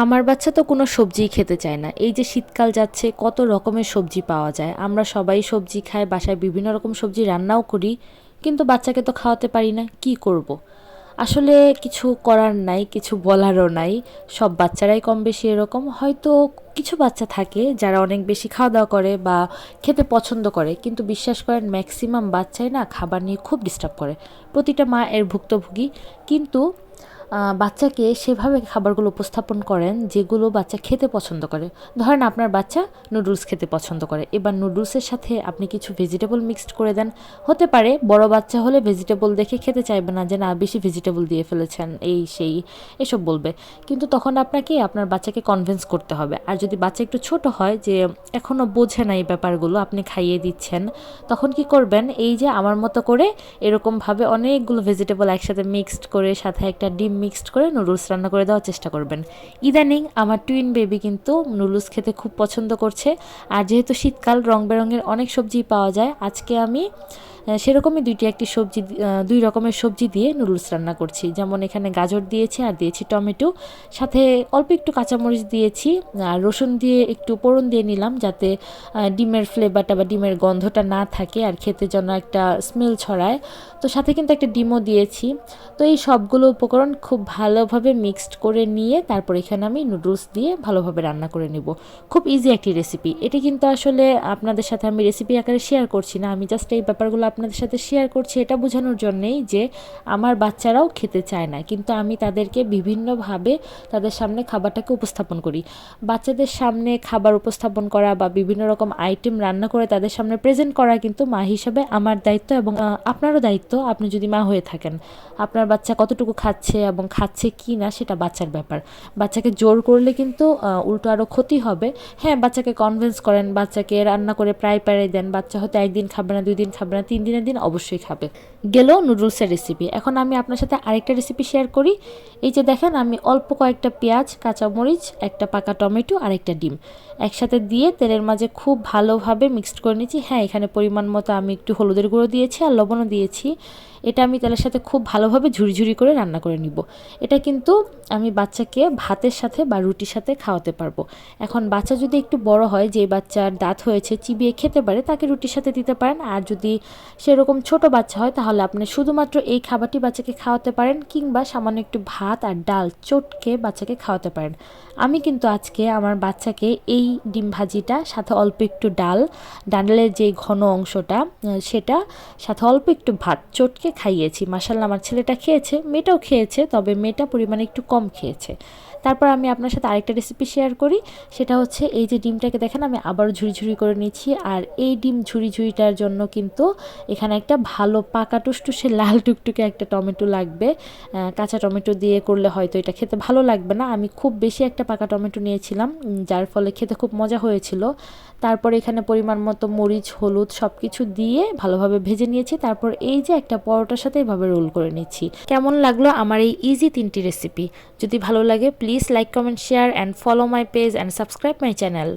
আমার বাচ্চা তো কোনো সবজিই খেতে চায় না। এই যে শীতকাল যাচ্ছে কত রকমের সবজি পাওয়া যায়। আমরা সবাই সবজি খাই, বাসায় বিভিন্ন রকম সবজি রান্নাও করি। কিন্তু বাচ্চাকে তো খাওয়াতে পারি না। কি করব? আসলে কিছু করার নাই, কিছু বলারও নাই। সব বাচ্চারাই কম বেশি এরকম। হয়তো কিছু বাচ্চা থাকে যারা অনেক বেশি খাওয়া-দাওয়া করে বা খেতে পছন্দ করে। কিন্তু বিশ্বাস করেন ম্যাক্সিমাম বাচ্চাই না খাবার নিয়ে খুব ডিস্টার্ব করে। প্রতিটা মা এর ভুক্তভোগী। কিন্তু বাচ্চাকে সেভাবে খাবারগুলো উপস্থাপন করেন যেগুলো বাচ্চা খেতে পছন্দ করে। ধরেন আপনার বাচ্চা নুডলস খেতে পছন্দ করে, এবার নুডলসের সাথে আপনি কিছু ভেজিটেবল মিক্সড করে দেন। হতে পারে বড় বাচ্চা হলে ভেজিটেবল দেখে খেতে চাইবে না, যে না বেশি ভেজিটেবল দিয়ে ফেলেছেন, এই সেই এসব বলবে। কিন্তু তখন আপনাকে আপনার বাচ্চাকে কনভিন্স করতে হবে। আর যদি বাচ্চা একটু ছোট হয়, যে এখনও বোঝে না এই ব্যাপারগুলো, আপনি খাইয়ে দিচ্ছেন, তখন কি করবেন, এই যে আমার মতো করে এরকমভাবে অনেকগুলো ভেজিটেবল একসাথে মিক্সড করে সাথে একটা ডিম মিক্সড করে নুডলস রান্না করে দেওয়ার চেষ্টা করবেন। ইদানিং আমার টুইন বেবি কিন্তু নুডলস খেতে খুব পছন্দ করছে। আর যেহেতু শীতকাল, রং বেরঙের অনেক সবজি পাওয়া যায়, আজকে আমি সেরকমই দুই রকমের সবজি দিয়ে নুডলস রান্না করছি। যেমন এখানে গাজর দিয়েছি আর দিয়েছি টমেটো, সাথে অল্প একটু কাঁচামরিচ দিয়েছি, আর রসুন দিয়ে একটু ফোড়ন দিয়ে নিলাম, যাতে ডিমের ফ্লেভারটা বা ডিমের গন্ধটা না থাকে আর খেতে যেন একটা স্মেল ছড়ায়। তো সাথে কিন্তু একটা ডিমও দিয়েছি। তো এই সবগুলো উপকরণ খুব ভালোভাবে মিক্সড করে নিয়ে তারপর এখানে আমি নুডলস দিয়ে ভালোভাবে রান্না করে নিব। খুব ইজি একটি রেসিপি এটি, কিন্তু আসলে আপনাদের সাথে আমি রেসিপি আকারে শেয়ার করছি না, আমি জাস্ট এই ব্যাপারগুলো আপনাদের সাথে শেয়ার করছি এটা বোঝানোর জন্যেই যে আমার বাচ্চারাও খেতে চায় না, কিন্তু আমি তাদেরকে বিভিন্নভাবে তাদের সামনে খাবারটাকে উপস্থাপন করি। বাচ্চাদের সামনে খাবার উপস্থাপন করা বা বিভিন্ন রকম আইটেম রান্না করে তাদের সামনে প্রেজেন্ট করা কিন্তু মা হিসাবে আমার দায়িত্ব, এবং আপনারও দায়িত্ব। আপনি যদি মা হয়ে থাকেন, আপনার বাচ্চা কতটুকু খাচ্ছে এবং খাচ্ছে কি না সেটা বাচ্চার ব্যাপার। বাচ্চাকে জোর করলে কিন্তু উল্টো আরও ক্ষতি হবে। হ্যাঁ, বাচ্চাকে কনভিন্স করেন, বাচ্চাকে রান্না করে প্রায় দেন। বাচ্চা হয়তো একদিন খাবে না, 2 দিন খাবে না, 3 দিনের দিন অবশ্যই খাবে। গেল নুডলসের রেসিপি। এখন আমি আপনার সাথে আরেকটা রেসিপি শেয়ার করি। এই যে দেখেন, আমি অল্প কয়েকটা পেঁয়াজ, কাঁচামরিচ, একটা পাকা টমেটো আর একটা ডিম একসাথে দিয়ে তেলের মাঝে খুব ভালোভাবে মিক্সড করে নিয়েছি। হ্যাঁ, এখানে পরিমাণ মতো আমি একটু হলুদের গুঁড়ো দিয়েছি আর লবণও দিয়েছি। এটা আমি তেলের সাথে খুব ভালোভাবে ঝুরি করে রান্না করে নিব। এটা কিন্তু আমি বাচ্চাকে ভাতের সাথে বা রুটির সাথে খাওয়াতে পারবো। এখন বাচ্চা যদি একটু বড় হয়, যে বাচ্চার দাঁত হয়েছে, চিবিয়ে খেতে পারে, তাকে রুটির সাথে দিতে পারেন। আর যদি সেরকম ছোট বাচ্চা হয়, তাহলে আপনি শুধুমাত্র এই খাবারটি বাচ্চাকে খাওয়াতে পারেন, কিংবা সামান্য একটু ভাত আর ডাল চটকে বাচ্চাকে খাওয়াতে পারেন। আমি কিন্তু আজকে আমার বাচ্চাকে এই ডিম ভাজিটা সাথে অল্প একটু ডালের যে ঘন অংশটা, সেটা সাথে অল্প একটু ভাত চটকে খাইয়েছি। মাশাআল্লাহ, আমার ছেলেটা খেয়েছে, মেয়েটাও খেয়েছে, তবে মেয়েটা পরিমাণে একটু কম খেয়েছে। তারপর আমি আপনার সাথে আরেকটা রেসিপি শেয়ার করি। সেটা হচ্ছে, এই যে ডিমটাকে দেখেন আমি আবারও ঝুরি করে নিচ্ছি। আর এই ডিম ঝুরিটার জন্য কিন্তু এখানে একটা ভালো পাকা টুসটুসে লাল টুকটুকে একটা টমেটো লাগবে। কাঁচা টমেটো দিয়ে করলে হয়তো এটা খেতে ভালো লাগবে না। আমি খুব বেশি একটা পাকা টমেটো নিয়েছিলাম, যার ফলে খেতে খুব মজা হয়েছিল। তারপর এখানে পরিমাণ মতো মরিচ, হলুদ সব কিছু দিয়ে ভালোভাবে ভেজে নিয়েছি। তারপর এই যে একটা পরোটার সাথে এভাবে রোল করে নিচ্ছি। কেমন লাগলো আমার এই ইজি 3টি রেসিপি? যদি ভালো লাগে please like, comment, share and follow my page and subscribe my channel.